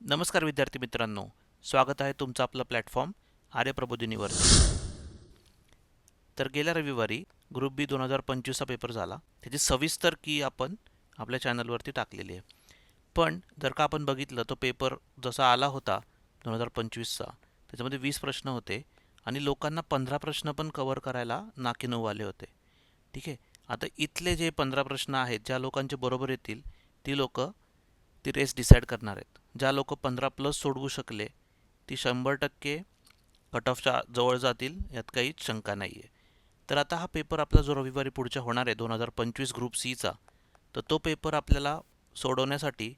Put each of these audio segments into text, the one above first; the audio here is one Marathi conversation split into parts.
नमस्कार विद्यार्थी मित्रांनो, स्वागत आहे तुमचं आपलं प्लॅटफॉर्म आर्य प्रबोधिनीवर. तर गेल्या रविवारी ग्रुप बी 2025चा पेपर झाला. त्याची सविस्तर की आपण आपल्या चॅनलवरती टाकलेली आहे. पण जर का आपण बघितलं तो पेपर जसा आला होता 2025चा, त्याच्यामध्ये 20 प्रश्न होते आणि लोकांना 15 प्रश्न पण कव्हर करायला नाकीनऊ आले होते. ठीक आहे. आता इथले जे 15 प्रश्न आहेत, ज्या लोकांचे बरोबर येतील ती लोक ती रेस डिसाईड करणार आहेत. ज्या लोक 15 प्लस सोडवू शकले ती 100% कट ऑफच्या जवळ जातील, यात काही शंका नाही आहे. तर आता हा पेपर आपला जो रविवारी पुढच्या होणार आहे 2025 ग्रुप सीचा, तर तो पेपर आपल्याला सोडवण्यासाठी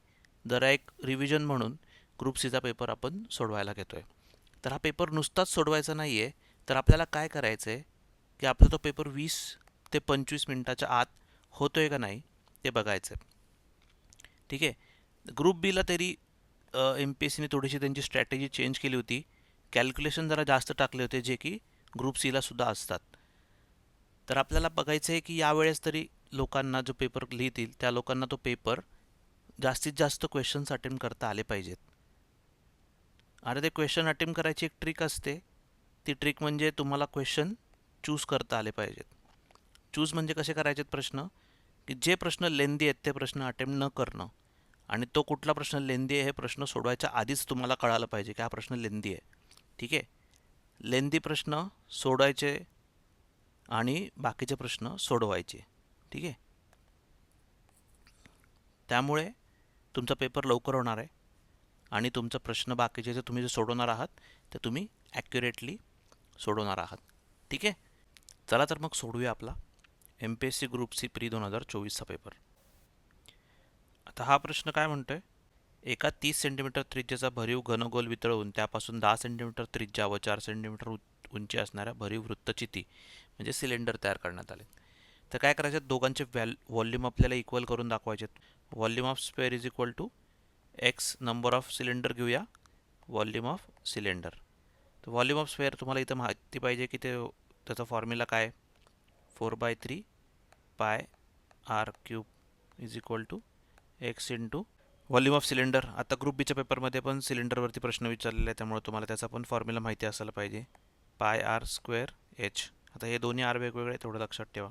जरा एक रिव्हिजन म्हणून ग्रुप सीचा पेपर आपण सोडवायला घेतो आहे. तर हा पेपर नुसताच सोडवायचा नाही आहे, तर आपल्याला काय करायचं आहे की आपला तो पेपर 20 ते 25 मिनिटाच्या आत होतो आहे का नाही ते बघायचं आहे. ठीक आहे. ग्रुप बीला तरी एम पी एस सीने थोडीशी त्यांची स्ट्रॅटेजी चेंज केली होती. कॅल्क्युलेशन जरा जास्त टाकले होते, जे की ग्रुप सीला सुद्धा असतात. तर आपल्याला बघायचं आहे की यावेळेस तरी लोकांना जो पेपर लिहितील त्या लोकांना तो पेपर जास्तीत जास्त क्वेश्चन्स अटेम्प्ट करता आले पाहिजेत. आणि ते क्वेश्चन अटेम्प्ट करायची एक ट्रिक असते. ती ट्रिक म्हणजे तुम्हाला क्वेश्चन चूज करता आले पाहिजेत. चूज म्हणजे कसे करायचेत प्रश्न, की जे प्रश्न लेंदी आहेत ते प्रश्न अटेम्प्ट न करणं, आणि तो कुठला प्रश्न लेंदी आहे हे प्रश्न सोडवायच्या आधीच तुम्हाला कळालं पाहिजे की हा प्रश्न लेंदी आहे. ठीक आहे. लेंदी प्रश्न सोडवायचे आणि बाकीचे प्रश्न सोडवायचे. ठीक आहे. त्यामुळे तुमचा पेपर लवकर होणार आहे आणि तुमचा प्रश्न बाकीचे जे तुम्ही सोडवणार आहात ते तुम्ही ॲक्युरेटली सोडवणार आहात. ठीक आहे. चला तर मग सोडूया आपला M P S C group C pre 2024चा पेपर. आता हा प्रश्न काय म्हणतोय, एका 30 सेंटीमीटर त्रिज्येचा भरीव घनगोल वितळवून त्यापासून 10 सेंटीमीटर त्रिज्या व 4 सेंटीमीटर उंची असणाऱ्या भरीव वृत्तचिती म्हणजे सिलेंडर तयार करण्यात आले. तर काय करायचे, दोघांचे व्हॉल्यूम आपल्याला इक्वल करून दाखवायचे. Volume of square is equal to x number of cylinder घेऊया, व्हॉल्यूम ऑफ सिलेंडर. तर व्हॉल्यूम ऑफ स्क्वेअर तुम्हाला इथं माहिती पाहिजे की ते त्याचा फॉर्म्युला काय, 4/3 pi r cube is equal to x into volume of cylinder. आता ग्रुप बीच्या पेपरमध्ये पण सिलेंडरवरती प्रश्न विचारलेला आहे, त्यामुळे तुम्हाला त्याचा पण फॉर्म्युला माहिती असायला पाहिजे, पाय आर स्क्वेअर एच. आता हे दोन्ही आर वेगवेगळे थोडं लक्षात ठेवा.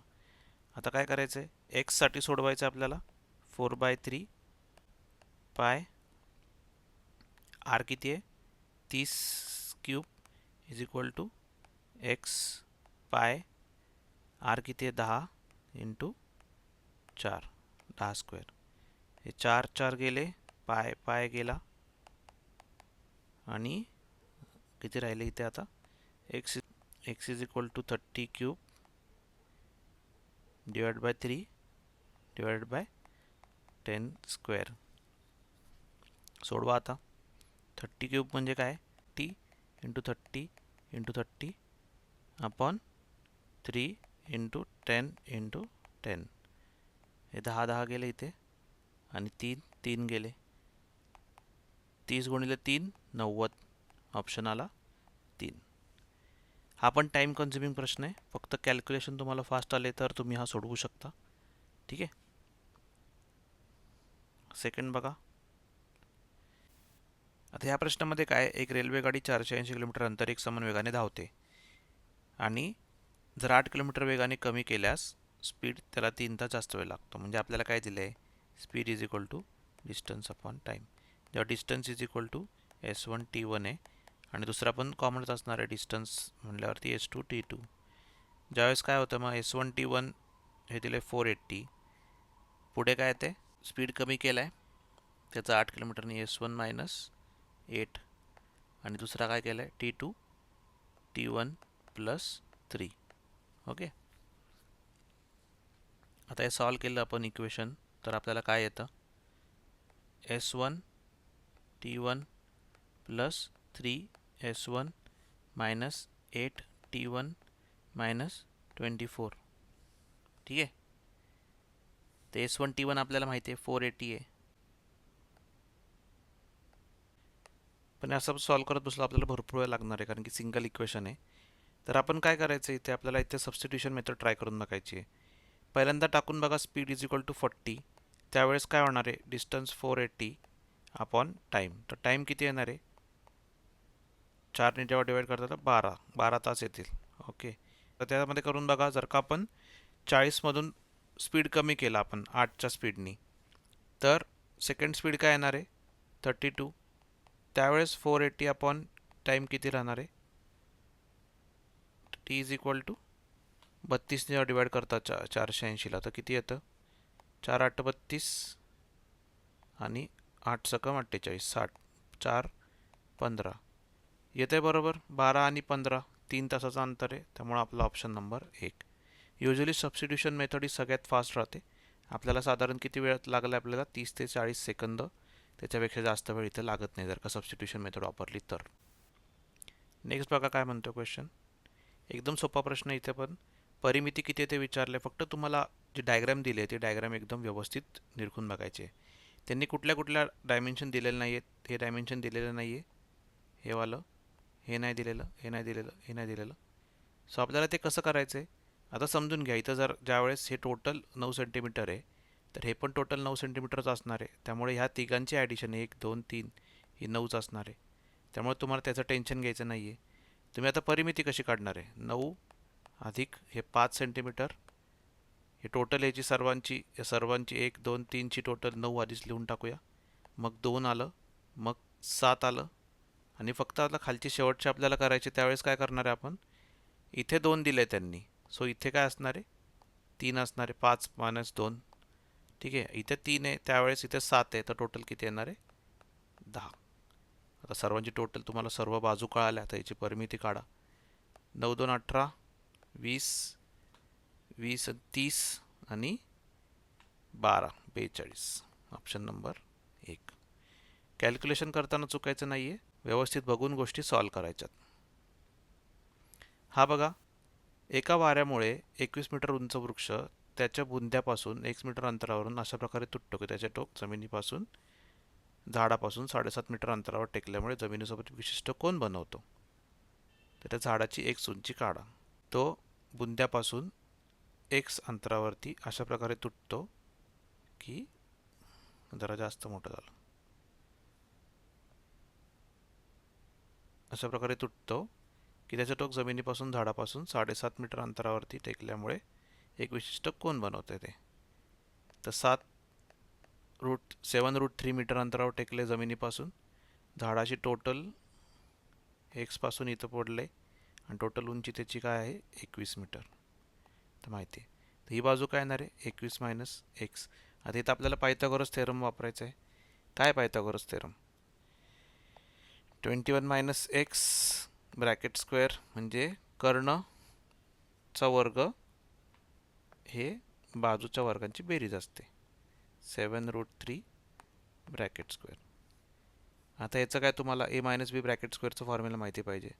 आता काय करायचं आहे, एक्ससाठी सोडवायचं आहे आपल्याला. 4/3 पाय आर किती आहे 30 cube is equal to x pi r किती आहे 10 इंटू 4, 10 स्क्वेअर. हे 4 4 गेले, पाय पाय गेला आणि किती राहिले इथे आता, x x is equal to 30 cube divide by 3 divide by 10 square. सोडवा आता. 30 क्यूब म्हणजे काय, टी into 30 into 30 upon 3 into 10 into 10. हे 10 10 गेले इथे आणि 3 3 गेले. 30 गुणिले 3 90, ऑप्शन आला 3. हा पण टाईम कन्झ्युमिंग प्रश्न आहे, फक्त कॅल्क्युलेशन तुम्हाला फास्ट आले तर तुम्ही हा सोडवू शकता. ठीक आहे. सेकंड बघा. आता ह्या प्रश्नामध्ये काय, एक रेल्वे गाडी 480 किलोमीटर अंतर एक समान वेगाने धावते आणि जर 8 किलोमीटर वेगाने कमी केल्यास स्पीड त्याला 3 तास जास्त वेळ लागतो. म्हणजे आपल्याला काय दिलं आहे, speed is equal to distance upon time. जेव्हा distance is equal to S1 T1 आहे आणि दुसरा पण कॉमनच असणार आहे डिस्टन्स म्हटल्यावरती S2 T2. ज्यावेळेस काय होतं मग S1 T1 हे दिले 480, पुढे काय ते स्पीड कमी केला आहे त्याचा 8 किलोमीटरनी S1 मायनस 8 आणि दुसरा काय केला आहे T2 T1 प्लस 3. ओके. आता हे सॉल्व केलं आपण इक्वेशन तर आपल्याला काय येतं, S1 T1 plus 3 S1 minus 8 T1 minus 24. ठीक आहे. तर S1 T1 आपल्याला माहिती आहे 480 आहे, पण असं सॉल्व करत बसलो आपल्याला भरपूर वेळ लागणार आहे कारण की सिंगल इक्वेशन आहे. तर आपण काय करायचं, इथे आपल्याला इथे सबस्टिट्यूशन मेथड ट्राय करून बघायची आहे. पहिल्यांदा टाकून बघा स्पीड इज इक्वल टू 40, त्यावेळेस काय होणार आहे, डिस्टन्स 480 अपॉन टाईम. तर टाईम किती येणार आहे? 4ने जेव्हा डिवाईड करता तर 12 तास येतील. ओके. तर त्यामध्ये करून बघा. जर का आपण 40मधून स्पीड कमी केला आपण 8च्या स्पीडनी, तर सेकंड स्पीड काय येणार आहे? 32. त्यावेळेस 480 अपॉन टाईम किती राहणार आहे? टी इज इक्वल टू 32ने जेव्हा डिवाईड करता 480ला तर किती येतं? 4 8 32 आणि 8 सकम 48 60. 4 15 येते बरोबर. 12 आणि 15 3 तासाचं अंतर आहे, त्यामुळे आपला option number 1. Usually substitution method ही सगळ्यात फास्ट राहते. आपल्याला साधारण किती वेळ लागला? आपल्याला 30 ते 40 सेकंद. त्याच्यापेक्षा जास्त वेळ इथे लागत नाही जर का सबस्टिट्यूशन मेथड वापरली तर. नेक्स्ट बघा काय म्हणतो क्वेश्चन. एकदम सोपा प्रश्न इथे पण. परिमिती किती ते विचारले. फक्त तुम्हाला जी डायग्राम दिली आहे ती डायग्राम एकदम व्यवस्थित निरखून बघायची आहे. त्यांनी कुठल्या कुठल्या डायमेन्शन दिलेले नाही आहेत. हे डायमेन्शन दिलेलं नाही आहे, हे वालं, हे नाही दिलेलं, हे नाही दिलेलं, हे नाही दिलेलं. सो आपल्याला ते कसं करायचं आहे? आता समजून घ्या. इथं जर ज्यावेळेस हे टोटल 9 सेंटीमीटर आहे, तर हे पण टोटल 9 सेंटीमीटरच असणार आहे. त्यामुळे ह्या तिघांची ॲडिशन 1 2 3 ही 9च असणार आहे. त्यामुळे तुम्हाला त्याचं टेन्शन घ्यायचं नाही आहे. तुम्ही आता परिमिती कशी काढणार आहे? 9 अधिक हे 5 सेंटीमीटर, हे टोटल याची सर्वांची, या सर्वांची 1 2 3ची टोटल 9 आधीच लिहून टाकूया. मग 2 आलं, मग 7 आलं, आणि फक्त आता खालची शेवटची आपल्याला करायची. त्यावेळेस काय करणार आहे आपण? इथे 2 दिले त्यांनी, सो इथे काय असणार आहे? 3 असणार आहे. 5 - 2. ठीक आहे. इथे 3 आहे, त्यावेळेस इथे 7 आहे, तर टोटल किती येणार आहे? 10. आता सर्वांची टोटल तुम्हाला सर्व बाजू कळाल्या, तर याची परिमिती काढा. 9 2 18 20 20 30 आणि 12 42. Option number 1. कॅल्क्युलेशन करताना चुकायचं नाही आहे, व्यवस्थित बघून गोष्टी सॉल्व करायच्यात. हा बघा. एका वाऱ्यामुळे 21 मीटर उंच वृक्ष त्याच्या बुंध्यापासून 1 मीटर अंतरावरून अशा प्रकारे तुटतो की त्याचे टोक जमिनीपासून झाडापासून 7.5 मीटर अंतरावर टेकल्यामुळे जमिनीसोबत विशिष्ट कोन बनवतो. तर त्या झाडाची एक उंची काढा. तो बुंद्यापासून x अंतरावरती अशा प्रकारे तुटतो की, जरा जास्त मोठं झालं, अशा प्रकारे तुटतो की त्याचे टोक जमिनीपासून झाडापासून 7.5 मीटर अंतरावरती टेकल्यामुळे एक विशिष्ट कोन बनवते ते. तर 7√3 मीटर अंतरावर टेकले जमिनीपासून. झाडाची टोटल एक्स पासून इथं पडले आणि टोटल उंची त्याची काय आहे? 21 मीटर. तर माहिती आहे. तर ही बाजू काय येणार आहे? 21 - x. आता इथं आपल्याला पायथागोरस थेरम वापरायचा आहे. काय Pythagoras theorem? 21 - x bracket square म्हणजे कर्णचा वर्ग हे बाजूच्या वर्गांची बेरीज असते. 7√3 ब्रॅकेट स्क्वेअर. आता याचं काय, तुम्हाला a - b ब्रॅकेट स्क्वेअरचं फॉर्म्युला माहिती पाहिजे.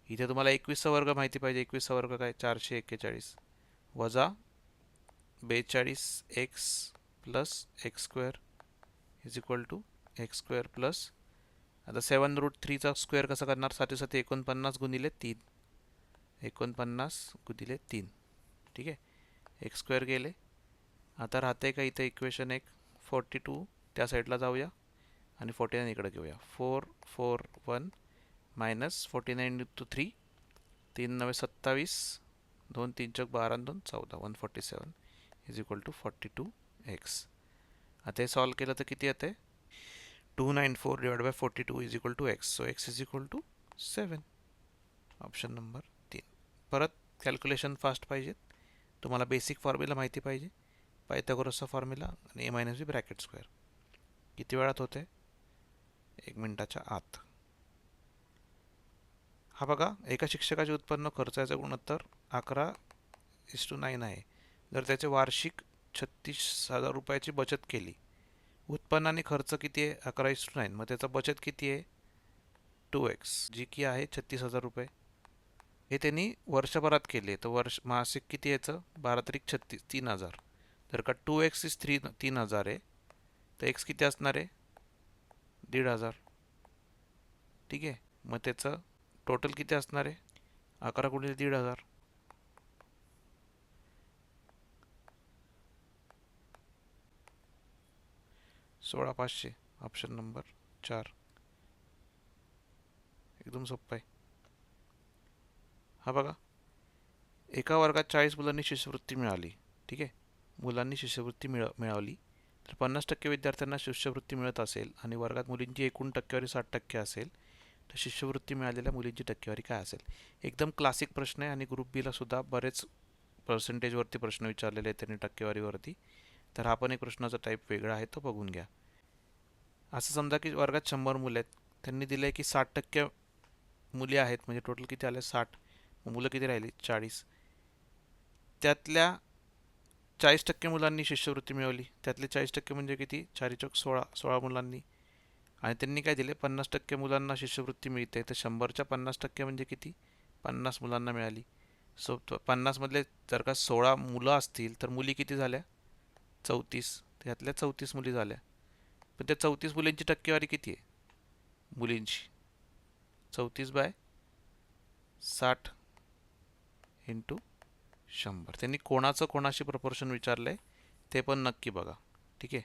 इथे तुम्हाला 21चा वर्ग माहिती पाहिजे. 21चा वर्ग काय? 441 वजा 42x plus x square is equal to x square plus, आता 7√3चा स्क्वेअर कसा करणार? 7 7 49 गुणिले 3, 49 गुणिले 3. ठीक आहे. एक्स स्क्वेअर गेले. आता राहते का इथे इक्वेशन एक 42, त्या साईडला जाऊया आणि 49 इकडे घेऊया. 441 मायनस 49 इंटू 3, 3 9 27, 2 3 चौक 12 2 14, 147 इज इक्वल टू 42x. आता हे सॉल्व केलं तर किती येते? 294 divide by 42 is equal to x. So x is equal to 7. Option number 3. परत कॅल्क्युलेशन फास्ट पाहिजेत. तुम्हाला बेसिक फॉर्म्युला माहिती पाहिजे. पायथागोरसचा फॉर्म्युला आणि a - b ब्रॅकेट स्क्वेअर. किती वेळात होते? 1 मिनिटाच्या आत. हा बघा. एका शिक्षकाचे उत्पन्न खर्चाचे गुणोत्तर 11:9 आहे. जर त्याचे वार्षिक 36,000 रुपयाची बचत केली, उत्पन्न आणि खर्च किती आहे? 11:9. मग त्याचा बचत किती आहे? 2x, जी की आहे 36,000 रुपये. हे त्यांनी वर्षभरात केले, तर मासिक किती याचं? 12 त्रिक 36, 3,000. जर का 2x इज 3,000 आहे, तर x किती असणार आहे? 1,500. ठीक आहे. मग त्याचं टोटल किती असणार आहे? 11 गुणिले 1,500, 16,500. Option number 4. एकदम सोपं आहे. हा बघा, एका वर्गात 40 मुलांनी शिष्यवृत्ती मिळाली. ठीक आहे, मुलांनी शिष्यवृत्ती मिळवली तर 50% विद्यार्थ्यांना शिष्यवृत्ती मिळत असेल आणि वर्गात मुलींची एकूण टक्केवारी 60% असेल तर शिष्यवृत्ती मिळालेल्या मुलींची टक्केवारी काय असेल. एकदम क्लासिक प्रश्न आहे आणि ग्रुप बीला सुद्धा बरेच पर्सेंटेजवरती प्रश्न विचारलेले आहेत त्यांनी टक्केवारीवरती. तर हा पण एक प्रश्नाचा टाईप वेगळा आहे, तो बघून घ्या. असं समजा की वर्गात 100 मुलं आहेत, त्यांनी दिलं आहे की 60% मुली आहेत, म्हणजे टोटल किती आले 60. मुलं किती राहिली 40. त्यातल्या 40% मुलांनी शिष्यवृत्ती मिळवली, त्यातले 40% म्हणजे किती 4 चौक 16 मुलांनी. आणि त्यांनी काय दिले 50% मुलांना शिष्यवृत्ती मिळते, तर 100च्या 50% म्हणजे किती 50 मुलांना मिळाली. सो 50 मधले जर का 16 मुलं असतील तर मुली किती झाल्या 34. त्यातल्या 34 मुली झाल्या. पण त्या 34 मुलींची टक्केवारी किती आहे मुलींची 34/60 इंटू 100. त्यांनी कोणाचं कोणाशी प्रपोर्शन विचारलंय ते पण नक्की बघा. ठीक आहे,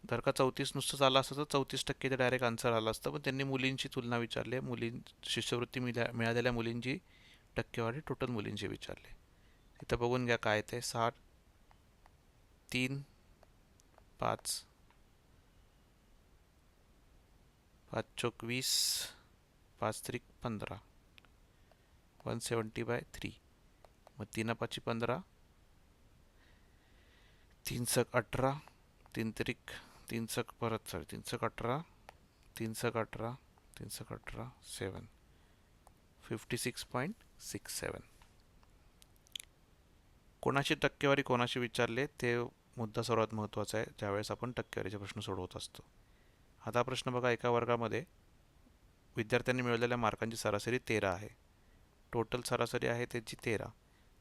जर का 34 नुसतं आलं असतं तर 34% ते डायरेक्ट आन्सर आलं असतं, पण त्यांनी मुलींची तुलना विचारली आहे, शिष्यवृत्ती मिळालेल्या मुलींची टक्केवारी टोटल मुलींची विचारले. इथं बघून घ्या काय ते 60 3 5 5 चौक 20 5 त्रिक 15 170/3. मग 3 5 15 3 सक 18 3 त्रिक 3 सक परत 3 सक 18 3 सक 18 3 सक 18 7 56.67. कोणाची टक्केवारी कोणाशी विचारले ते मुद्दा सर्वात महत्त्वाचा आहे ज्यावेळेस आपण टक्केवारीचे प्रश्न सोडवत असतो. आता प्रश्न बघा, एका वर्गामध्ये विद्यार्थ्यांनी मिळवलेल्या मार्कांची सरासरी 13 आहे. टोटल सरासरी आहे त्याची 13.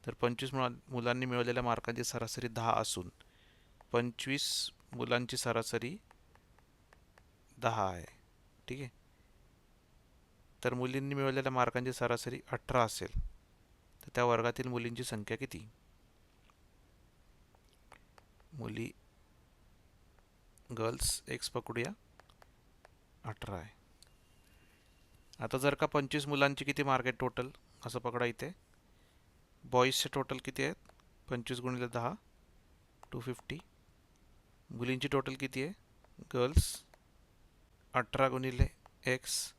तर 25 मुलांनी मिळवलेल्या मार्कांची सरासरी 10 असून 25 मुलांची सरासरी 10 आहे. ठीक आहे, तर मुलींनी मिळवलेल्या मार्कांची सरासरी 18 असेल तर त्या वर्गातील मुलींची संख्या किती. मुली गर्ल्स एक्स पकडूया 18 आहे. आता जर का 25 मुलांची किती मार्क आहेत टोटल असं पकडा. इथे बॉईजचे टोटल किती आहेत 25 गुणिले 10 250. मुलींची टोटल किती आहे गर्ल्स 18 गुणिले एक्स,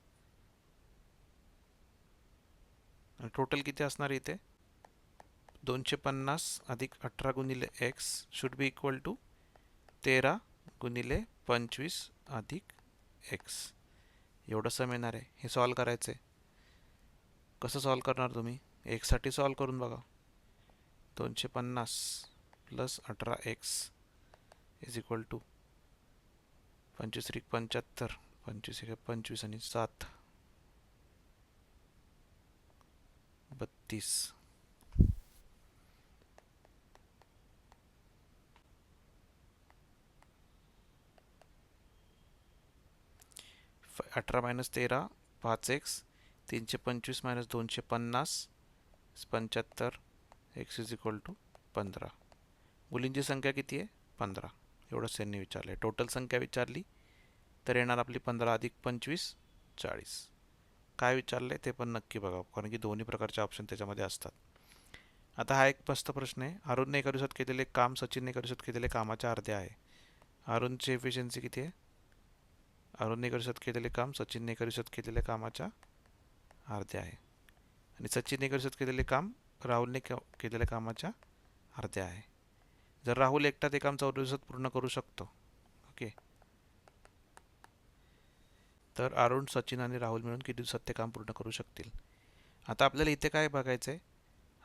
आणि टोटल किती असणार इथे 250 अधिक 18 गुणिले x should be equal to 13 गुणिले 25 अधिक एक्स. एवढं सम येणार आहे. हे सॉल्व करायचं आहे. कसं सॉल्व करणार तुम्ही, एक्ससाठी सॉल्व करून बघा. 250 plus 18x is equal to 25 त्रिक 75 25 एक 25 आणि 7 32. 18 minus 13 5x 325 minus 250 75 x is equal to 15. मुलींची संख्या किती आहे 15. एवढंच त्यांनी विचारलं आहे. टोटल संख्या विचारली तर येणार आपली 15 अधिक 25 40. काय विचारलं आहे ते पण नक्की बघा, कारण की दोन्ही प्रकारचे ऑप्शन त्याच्यामध्ये असतात. आता हा एक मस्त प्रश्न आहे. अरुणने एका दिवसात केलेले काम सचिनने एका दिवसात केलेले कामाच्या अर्धे आहे. अरुणची एफिशियन्सी किती आहे, अरुणने एका दिवसात केलेले काम सचिनने एका दिवसात केलेल्या कामाच्या अर्धे आहे, आणि सचिनने एका दिवसात केलेले काम राहुलने केलेल्या कामाच्या अर्धे आहे. जर राहुल एकटा ते काम 14 दिवसात पूर्ण करू शकतो, ओके, तर अरुण सचिन आणि राहुल मिळून किती दिवसात ते काम पूर्ण करू शकतील. आता आपल्याला इथे काय बघायचं आहे,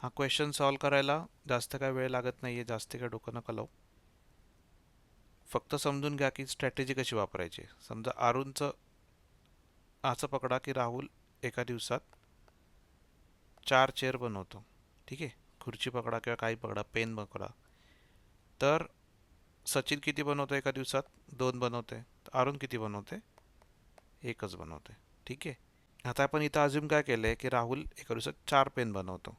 हा क्वेश्चन सॉल्व करायला जास्त काय वेळ लागत नाही आहे, जास्त काय डोकं नका लावू. फक्त समजून घ्या की स्ट्रॅटेजी कशी वापरायची. समजा अरुणचं असं पकडा की राहुल एका दिवसात 4 चेअर बनवतो. ठीक आहे, खुर्ची पकडा किंवा काही पकडा, पेन पकडा. तर सचिन किती बनवतो एका दिवसात 2 बनवते, तर अरुण किती बनवते 1च बनवते. ठीक आहे, आता आपण इथं अज्युम काय केलं आहे की राहुल एका दिवसात 4 पेन बनवतो,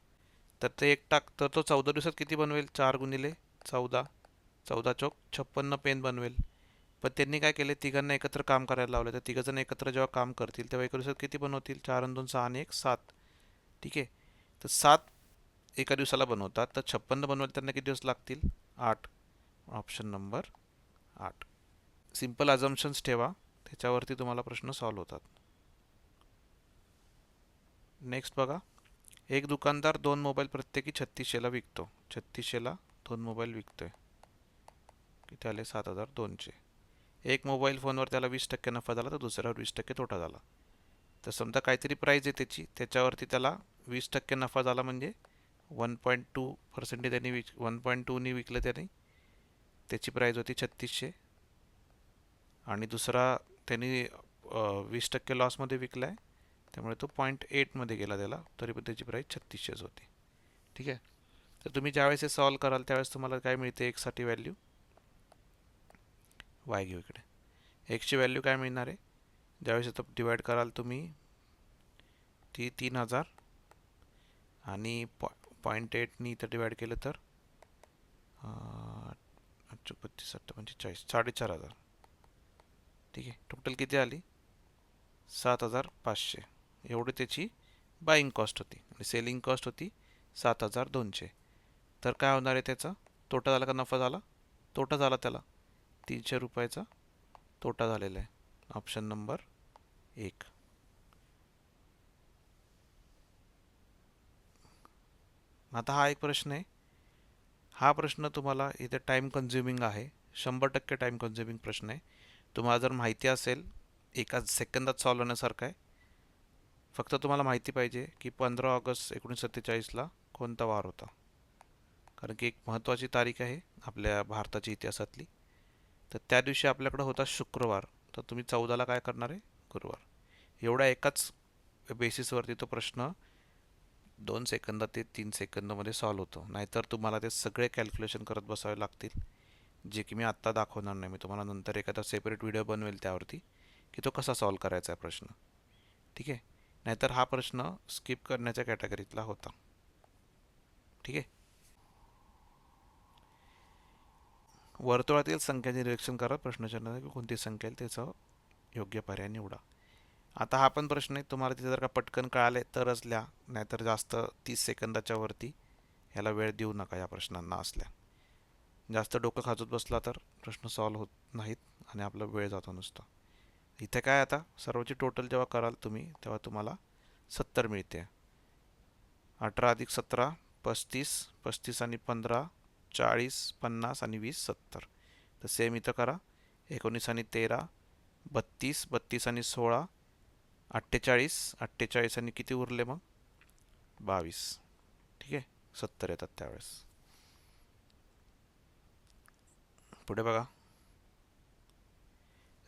तर ते तर तो 14 दिवसात किती बनवेल 4 गुणिले 14 14 चौक 56 पेन बनवेल. पण त्यांनी काय केले, तिघांना एकत्र काम करायला लावलं. तर तिघजण एकत्र जेव्हा काम करतील तेव्हा एका दिवसात किती बनवतील? 4 आणि 2 6 आणि 1 7. ठीक आहे. तर 7 एका दिवसाला बनवतात, तर 56 बनवायला त्यांना किती दिवस लागतील? 8. Option number 8. सिंपल अझम्पशन्स ठेवा, त्याच्यावरती तुम्हाला प्रश्न सॉल्व्ह होतात. नेक्स्ट बघा, एक दुकानदार 2 मोबाईल प्रत्येकी 3600ला विकतो. 3600ला 2 मोबाईल विकतोय. किती आले? 7200. एक मोबाईल फोनवर त्याला 20% नफा झाला, तर दुसऱ्यावर 20% तोटा झाला. तर समजा काहीतरी प्राईज आहे त्याची, त्याच्यावरती त्याला 20% नफा झाला, म्हणजे 1.2% त्यांनी 1.2नी विकलं त्याने, त्याची प्राईज होती 3600. आणि दुसरा त्यांनी 20% लॉसमध्ये विकला आहे, त्यामुळे तो 0.8मध्ये गेला त्याला, तरी पण त्याची प्राईस 3600च होती. ठीक आहे. तर तुम्ही ज्यावेळेस हे सॉल्व कराल त्यावेळेस तुम्हाला काय मिळते? एक्ससाठी व्हॅल्यू वाय घेऊ इकडे. एक्सची व्हॅल्यू काय मिळणार आहे? ज्यावेळेस इथं डिवाईड कराल तुम्ही, ती 3000 आणि 0.8नी इथं डिवाईड केलं तर 32, 45, 4500. ठीक आहे. टोटल किती आली? 7500. एवढी त्याची बाईंग कॉस्ट होती आणि सेलिंग कॉस्ट होती 7200. तर काय होणार आहे त्याचा? तोटा झाला का नफा झाला? तोटा झाला त्याला. 300 रुपयाचा तोटा झालेला आहे. Option number 1. आता हा एक प्रश्न आहे. हा प्रश्न तुम्हाला इथे टाईम कन्झ्युमिंग आहे, 100% टाईम कन्झ्युमिंग प्रश्न आहे. तुम्हाला जर माहिती असेल, एका सेकंदात सॉल्व्ह होण्यासारखा आहे. फक्त तुम्हाला माहिती पाहिजे की 15 ऑगस्ट 1947ला कोणता वार होता, कारण की एक महत्त्वाची तारीख आहे आपल्या भारताच्या इतिहासातली. तर त्या दिवशी आपल्याकडे होता शुक्रवार, तर तुम्ही 14ला काय करणार आहे? गुरुवार. एवढ्या एकाच बेसिसवरती तो प्रश्न 2 सेकंदात ते 3 सेकंदामध्ये सॉल्व्ह होतो. नाहीतर तुम्हाला ते सगळे कॅल्क्युलेशन करत बसावे लागतील, जे की मी आत्ता दाखवणार नाही. मी तुम्हाला नंतर एखादा सेपरेट व्हिडिओ बनवेल त्यावरती, की तो कसा सॉल्व्ह करायचा आहे प्रश्न. ठीक आहे. नाहीतर हा प्रश्न स्किप करण्याच्या कॅटेगरीतला होता. ठीक आहे. वर्तुळातील संख्यांचे निरीक्षण करा, प्रश्नचिन्ह कोणती संख्या येईल त्याचा योग्य पर्याय निवडा. आता हा पण प्रश्न आहे, तुम्हाला तिथे जर का पटकन कळाले तरच लिहा, नाहीतर जास्त 30 सेकंदाच्या वरती ह्याला वेळ देऊ नका या प्रश्नांना असल्या. जास्त डोकं खाजत बसला तर प्रश्न सॉल्व्ह होत नाहीत आणि आपला वेळ जातो नुसता. इथे काय, आता सर्वची टोटल जेव्हा कराल तुम्ही तेव्हा तुम्हाला 70 मिळते. 18 अधिक 17 35, 35 आणि 15 40, 50 आणि 20 70. तर सेम इथं करा. 19 आणि 13 32, 32 आणि 16 48, 48 आणि किती उरले मग? 22. ठीक आहे. 70 येतात त्यावेळेस. पुढे बघा,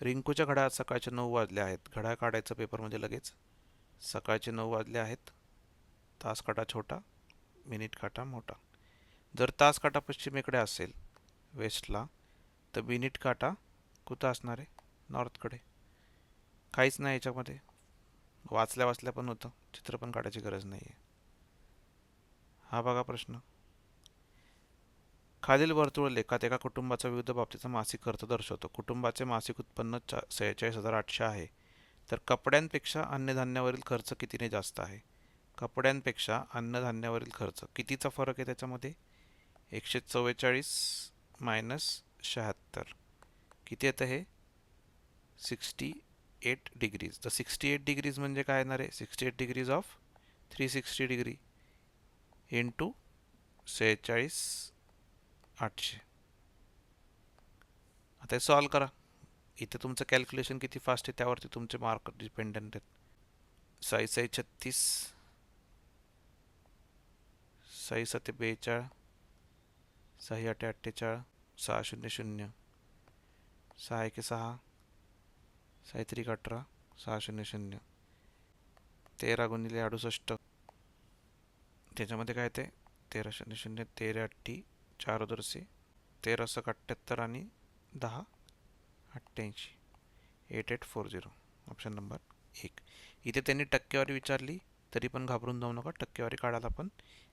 रिंकूच्या घड्याळात सकाळचे 9 वाजले आहेत. घड्याळ काढायचं पेपरमध्ये लगेच. सकाळचे 9 वाजले आहेत. तास काटा छोटा, मिनिट काटा मोठा. जर तास काटा पश्चिमेकडे असेल, वेस्टला, तर मिनिट काटा कुठं असणार आहे? नॉर्थकडे. काहीच नाही याच्यामध्ये, वाचल्या वाचल्या पण होतं, चित्र पण काढायची गरज नाही आहे. हा बघा प्रश्न. खालील वर्तुळ लेखात एका कुटुंबाचा विविध बाबतीचा मासिक खर्च दर्शवतो. कुटुंबाचे मासिक उत्पन्न 46,800 आहे. तर कपड्यांपेक्षा अन्नधान्यावरील खर्च कितीने जास्त आहे? कपड्यांपेक्षा अन्नधान्यावरील खर्च कितीचा फरक आहे त्याच्यामध्ये? 144 मायनस 76. किती येतं हे? 68 डिग्रीज. तर 68 डिग्रीज म्हणजे काय येणार आहे? 68 डिग्रीज ऑफ 360 डिग्री इंटू 46,800. आता हे सॉल्व करा. इथे तुमचं कॅल्क्युलेशन किती फास्ट आहे त्यावरती तुमचे मार्क डिपेंडंट आहेत. 6 6 36, 6 7 42, 6 8 48, 6 0 0, 6 1 6, 6 3 18, 6 0 0, 13 गुणिले 68. त्याच्यामध्ये काय ते 13 0 0, 13 8 4 दरसे 13 सक 78 आणि 10 88, 8840. Option number 1. इथे त्यांनी टक्केवारी विचारली तरी पण घाबरून जाऊ नका, टक्केवारी काढायला पण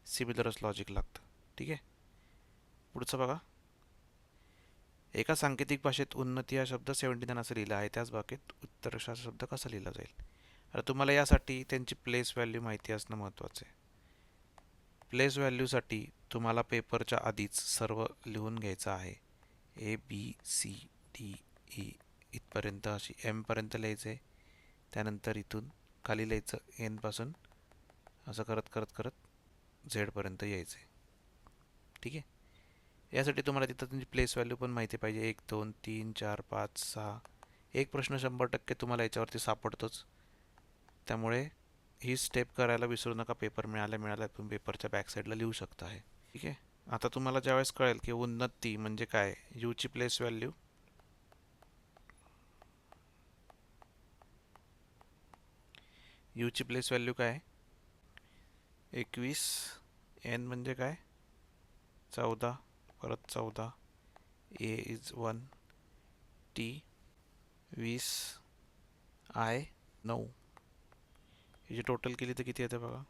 सिमिलरच लॉजिक लागतं. ठीक आहे. पुढचं बघा, एका सांकेतिक भाषेत उन्नती हा शब्द 79 असं लिहिला आहे, त्याच भाषेत उत्कर्ष हा शब्द कसा लिहिला जाईल? आता तुम्हाला यासाठी त्यांची प्लेस व्हॅल्यू माहिती असणं महत्त्वाचं आहे. प्लेस व्हॅल्यूसाठी तुम्हाला पेपरच्या आधीच सर्व लिहून घ्यायचं आहे. A B C D E इथपर्यंत अशी एमपर्यंत लिहायचं आहे. त्यानंतर इथून खाली लिहायचं एनपासून असं करत करत करत झेडपर्यंत यायचं आहे. ठीक आहे. यासाठी तुम्हाला तिथं तुमची प्लेस व्हॅल्यू पण माहिती पाहिजे. 1 2 3 4 5 6. एक प्रश्न 100% तुम्हाला याच्यावरती सापडतोच. त्यामुळे ही स्टेप करायला विसरू नका. पेपर मिळाल्या तुम्ही पेपरच्या बॅक साईडला लिहू शकता आहे. ठीक आहे. आता तुम्हाला ज्यावेळेस कळेल की उन्नती म्हणजे काय, यूची प्लेस व्हॅल्यू यूची प्लेस व्हॅल्यू काय आहे? 21. एन म्हणजे काय? 14. परत 14. ए इज 1. टी 20. आय 9. याची टोटल केली तर किती येते बघा?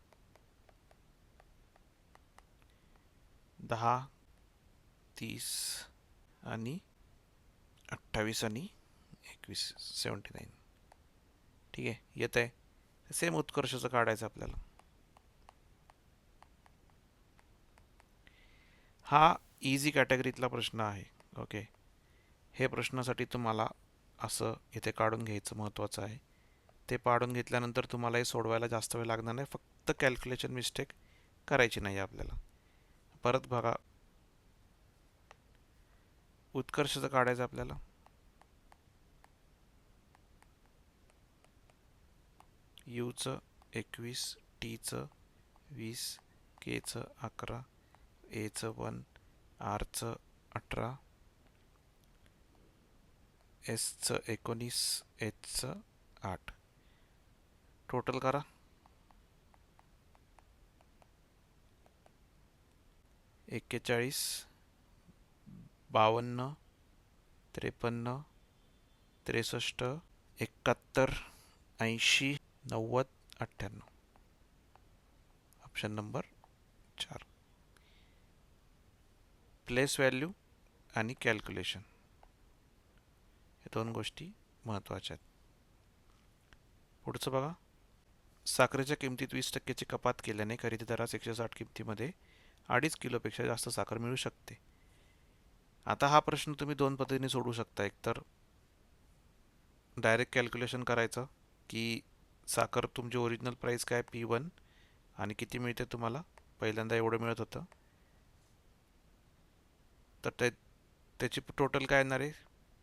10, 30 आणि 28 आणि 21 79. ठीक आहे. येत आहे. सेम उत्कर्षाचं काढायचं आपल्याला. हा इझी कॅटेगरीतला प्रश्न आहे. ओके. हे प्रश्नासाठी तुम्हाला असं इथे काढून घ्यायचं महत्त्वाचं आहे. ते काढून घेतल्यानंतर तुम्हाला हे सोडवायला जास्त वेळ लागणार नाही. फक्त कॅल्क्युलेशन मिस्टेक करायची नाही आपल्याला. परत बघा, उत्कर्षाचं काढायचं आपल्याला. यूचं 21, टीचं 20, केचं 11, एचं 1, आरचं 18, एसचं 19, एचचं 8. टोटल करा. 41, 52, 53, 63, 71, 80, 90, 98. Option number 4. प्लेस व्हॅल्यू आणि कॅल्क्युलेशन या दोन गोष्टी महत्त्वाच्या आहेत. पुढचं बघा. साखरेच्या किमतीत 20% कपात केल्याने खरेदी दरास 160 किमतीमध्ये 2.5 किलोपेक्षा जास्त साखर मिळू शकते. आता हा प्रश्न तुम्ही दोन पद्धतीने सोडवू शकता. एक तर डायरेक्ट कॅल्क्युलेशन करायचं की साखर तुमची ओरिजिनल प्राइस काय P1 आणि किती मिळते तुम्हाला. पहिल्यांदा एवढं मिळत होतं, तर त्याची टोटल काय येणार आहे?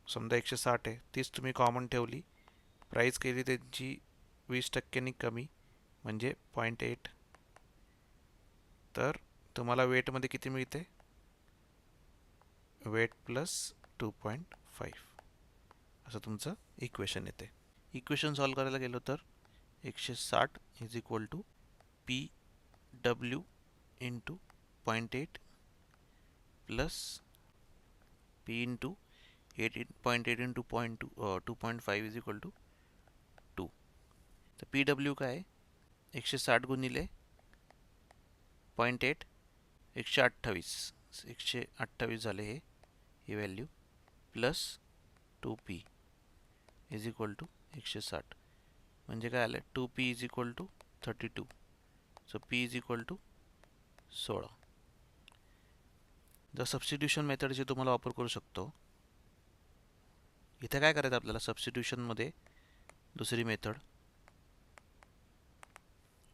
समजा 160 आहे, तीच तुम्ही कॉमन ठेवली, प्राइस केली त्यांची 20%नी कमी म्हणजे 0.8, तर तुम्हाला वेटमध्ये किती मिळते? वेट प्लस 2.5 असं तुमचं इक्वेशन येते. इक्वेशन सॉल्व करायला गेलो तर 160 is equal to PW into 0.8 plus P into 0.8 into 2.5 is equal to 2. तर PW काय आहे? 160 गुणिले 0.8, 128 झाले ही value, plus 2P is equal to 160. म्हणजे काय आलं? 2P is equal to 32. So P is equal to 16. जर सबस्टिट्यूशन मेथडची तुम्हाला वापर करू शकतो. इथे काय करायचं आपल्याला सबस्टिट्यूशनमध्ये? दुसरी मेथड.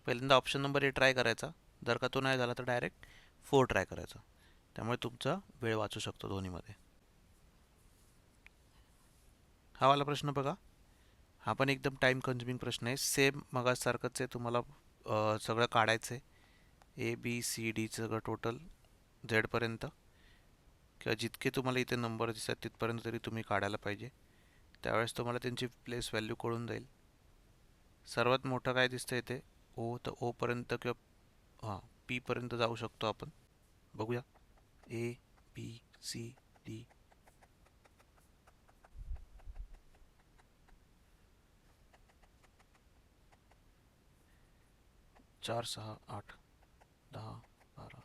पहिल्यांदा ऑप्शन नंबर 8 ट्राय करायचा. जर का तो नाही झाला तर डायरेक्ट 4 ट्राय करायचा. त्यामुळे तुमचा वेळ वाचू शकतो दोन्हीमध्ये. हा वाला प्रश्न बघा. हा पण एकदम टाइम कन्झ्युमिंग प्रश्न आहे. सेम मगासारखंच आहे. तुम्हाला सगळं काढायचं आहे. ABCD सगळं टोटल झेडपर्यंत, किंवा जितके तुम्हाला इथे नंबर दिसतात तिथपर्यंत तरी तुम्ही काढायला पाहिजे. त्यावेळेस तुम्हाला त्यांची प्लेस व्हॅल्यू कळून जाईल. सर्वात मोठं काय दिसतं इथे? O. तर O पर्यंत किंवा P पर्यंत जाऊ शकतो आपण. बघूया. ABCD. 4 6 8 10 12.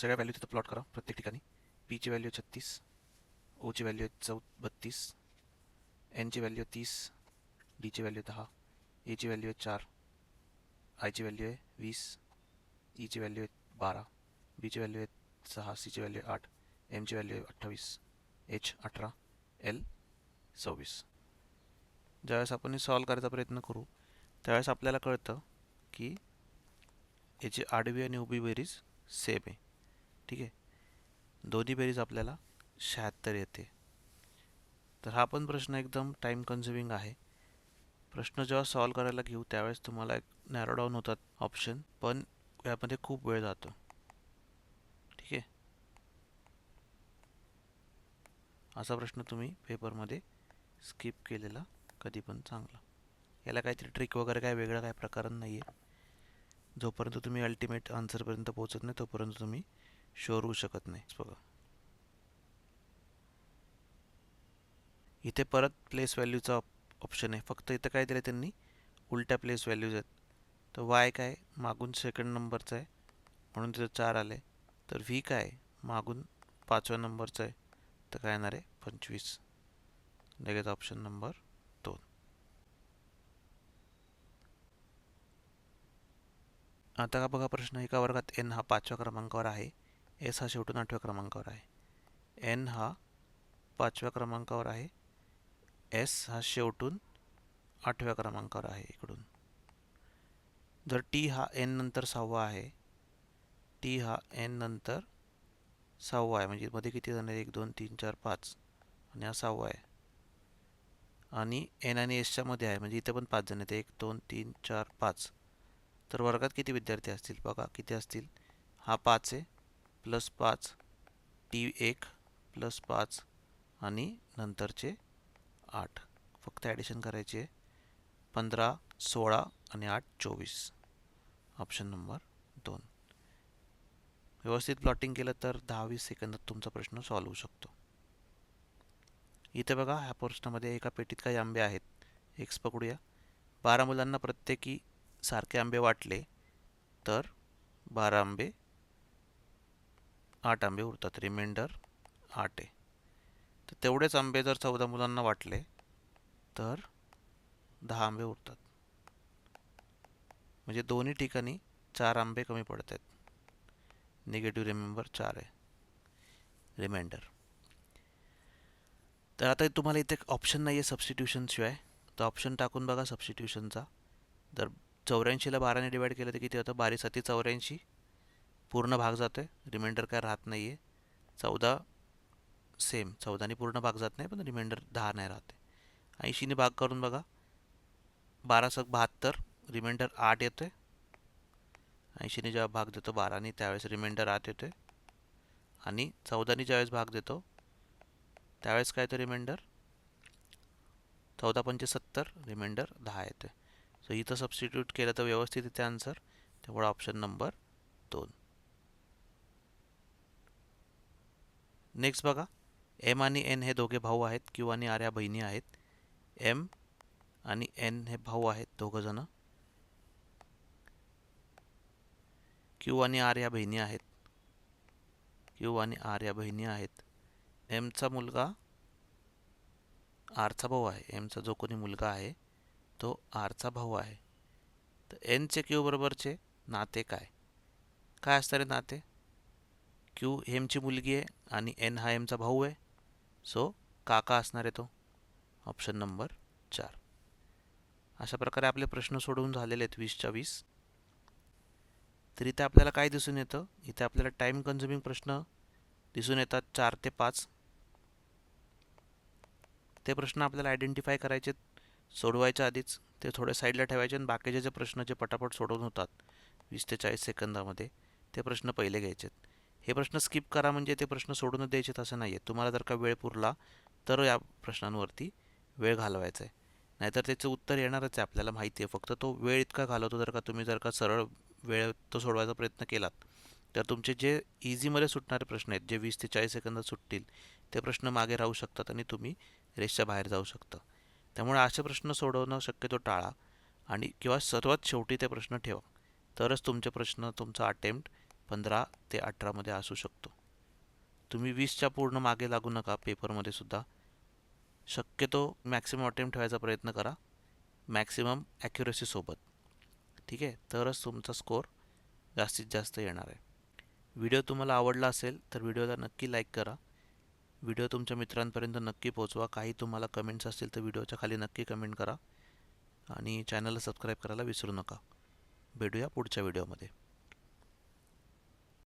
सगळ्या व्हॅल्यू तिथं प्लॉट करा प्रत्येक ठिकाणी. पीची व्हॅल्यू 36, ओची व्हॅल्यू 32, एनची व्हॅल्यू 30, डीची व्हॅल्यू 10, एची व्हॅल्यू आहे 4, आयची व्हॅल्यू आहे 20, ईची व्हॅल्यू आहे 12, बीची व्हॅल्यू आहे 6, सीची व्हॅल्यू आहे 8, एमची व्हॅल्यू आहे 28, एच 18, एल 26. ज्यावेळेस आपण हे सॉल्व करायचा प्रयत्न करू त्यावेळेस आपल्याला कळतं की याची आडवी आणि उभी बेरीज सेम आहे. ठीक आहे, दोन्ही बेरीज आपल्याला 76 येते. तर हा पण प्रश्न एकदम टाईम कन्झ्युमिंग आहे. प्रश्न जेव्हा सॉल्व करायला घेऊ त्यावेळेस तुम्हाला एक नॅरो डाऊन होतात ऑप्शन, पण यामध्ये खूप वेळ जातो. ठीक आहे, असा प्रश्न तुम्ही पेपरमध्ये स्किप केलेला कधी पण चांगला. याला काहीतरी ट्रिक वगैरे काय वेगळं काय प्रकरण नाही आहे. जोपर्यंत तुम्ही अल्टिमेट आन्सरपर्यंत पोहोचत नाही तोपर्यंत तुम्ही शुअर होऊ शकत नाही. बघा इथे परत प्लेस व्हॅल्यूचा ऑप्शन आहे, फक्त इथं काय दिलं त्यांनी उलट्या प्लेस व्हॅल्यूज आहेत. तर वाय काय मागून सेकंड नंबरचा आहे म्हणून तिथं 4 आले. तर व्ही काय मागून 5व्या नंबरचा आहे तर काय येणार आहे 25. लगेच ऑप्शन नंबर 2. आता का बघा प्रश्न, एका वर्गात एन हा 5व्या क्रमांकावर आहे, एस हा शेवटून 8व्या क्रमांकावर आहे. एन हा 5व्या क्रमांकावर आहे, एस हा शेवटून 8व्या क्रमांकावर आहे. इकडून जर टी हा एन नंतर 6वा आहे, टी हा एन नंतर 6वा आहे, म्हणजे मध्ये किती जण आहेत 1 2 3 4 5 आणि हा 6वा आहे, आणि एन आणि एसच्या मध्ये आहे म्हणजे इथे पण 5 जण आहेत 1 2 3 4 5. तर वर्गात किती विद्यार्थी असतील बघा, किती असतील, हा 5 आहे प्लस 5, टी 1 प्लस 5 आणि नंतरचे 8. फक्त ॲडिशन करायची आहे. 15 16 आणि 8 24. Option number 2. व्यवस्थित प्लॉटिंग केलं तर 10-20 सेकंदात तुमचा प्रश्न सॉल्व होऊ शकतो. इथे बघा ह्या प्रश्नामध्ये एका पेटीत काही आंबे आहेत. एक्स पकडूया. 12 मुलांना प्रत्येकी सारखे आंबे वाटले तर 12 आंबे 8 आंबे उरतात, रिमाइंडर 8 आहे. तर तेवढेच आंबे जर 14 मुलांना वाटले तर 10 आंबे उरतात, म्हणजे दोन्ही ठिकाणी 4 आंबे कमी पडत आहेत. निगेटिव्ह रिमेंबर 4 आहे रिमाइंडर. तर आता तुम्हाला इथे ऑप्शन नाही आहे सबस्टिट्यूशन शिवाय, तर ऑप्शन टाकून बघा सबस्टिट्यूशनचा. जर 84ला 12ने डिवाइड केलं तर किती होतं, 12 7 84, पूर्ण भाग जातो आहे, रिमाइंडर काय राहत नाही आहे. 14 सेम, 14ने पूर्ण भाग जात नाही पण रिमाइंडर 10 नाही राहते. 80ने भाग करून बघा, 12 × 72, रिमाइंडर 8 येतो आहे. 80ने जेव्हा भाग देतो 12ने त्यावेळेस रिमाइंडर 8 येतो आहे, आणि 14ने ज्यावेळेस भाग देतो त्यावेळेस काय तर रिमाइंडर 14 × 5 = 70, रिमाइंडर 10 येतो आहे. सो इथं सबस्टिट्यूट केलं तर व्यवस्थित येते आन्सर, त्यामुळे ऑप्शन नंबर 2. नेक्स्ट बघा, एम आणि एन हे दोघे भाऊ आहेत, क्यू आणि आर या बहिणी आहेत. एम आणि एन हे भाऊ आहेत दोघं जण, क्यू आणि आर या बहिणी आहेत. क्यू आणि आर या बहिणी आहेत. एमचा मुलगा आरचा भाऊ आहे. एमचा जो कोणी मुलगा आहे तो आरचा भाऊ आहे. तर एनचे क्यू बरोबरचे नाते काय काय असणार आहे नाते? क्यू एमची मुलगी आहे आणि एन हा एमचा भाऊ आहे, सो काका असणार आहे तो. Option number 4. अशा प्रकारे आपले प्रश्न सोडवून झालेले आहेत 20च्या 20. तर इथे आपल्याला काय दिसून येतं, इथे आपल्याला टाईम कन्झ्युमिंग प्रश्न दिसून येतात 4 ते 5. ते प्रश्न आपल्याला आयडेंटिफाय करायचे सोडवायच्या आधीच, ते थोडे साईडला ठेवायचे आणि बाकीचे जे प्रश्न जे पटापट सोडवून होतात 20 ते 40 सेकंदामध्ये ते प्रश्न पहिले घ्यायचे. हे प्रश्न स्किप करा म्हणजे ते प्रश्न सोडूनच द्यायचे असं नाही आहे. तुम्हाला जर का वेळ पुरला तर या प्रश्नांवरती वेळ घालवायचा आहे, नाहीतर त्याचं उत्तर येणारच आहे आपल्याला माहिती आहे. फक्त तो वेळ इतका घालवतो, जर का सरळ वेळ तो सोडवायचा प्रयत्न केलात तर तुमचे जे इझीमध्ये सुटणारे प्रश्न आहेत, जे 20 ते 40 सेकंदात सुटतील, ते प्रश्न मागे राहू शकतात आणि तुम्ही रेसच्या बाहेर जाऊ शकता. त्यामुळे असे प्रश्न सोडवणं शक्यतो टाळा आणि किंवा सर्वात शेवटी ते प्रश्न ठेवा, तरच तुमचे प्रश्न तुमचा अटेम्प्ट 15 ते 18मध्ये असू शकतो. तुम्ही 20च्या पूर्ण मागे लागू नका पेपरमध्ये सुद्धा. शक्यतो मॅक्सिमम अटेम्प्ट ठेवायचा प्रयत्न करा, मॅक्सिमम ॲक्युरसीसोबत. ठीक आहे, तरच तुमचा स्कोअर जास्तीत जास्त येणार आहे. व्हिडिओ तुम्हाला आवडला असेल तर व्हिडिओला नक्की लाईक करा. व्हिडिओ तुमच्या मित्रांपर्यंत नक्की पोहोचवा. काही तुम्हाला कमेंट्स असतील तर व्हिडिओच्या खाली नक्की कमेंट करा आणि चॅनलला सबस्क्राईब करायला विसरू नका. भेटूया पुढच्या व्हिडिओमध्ये.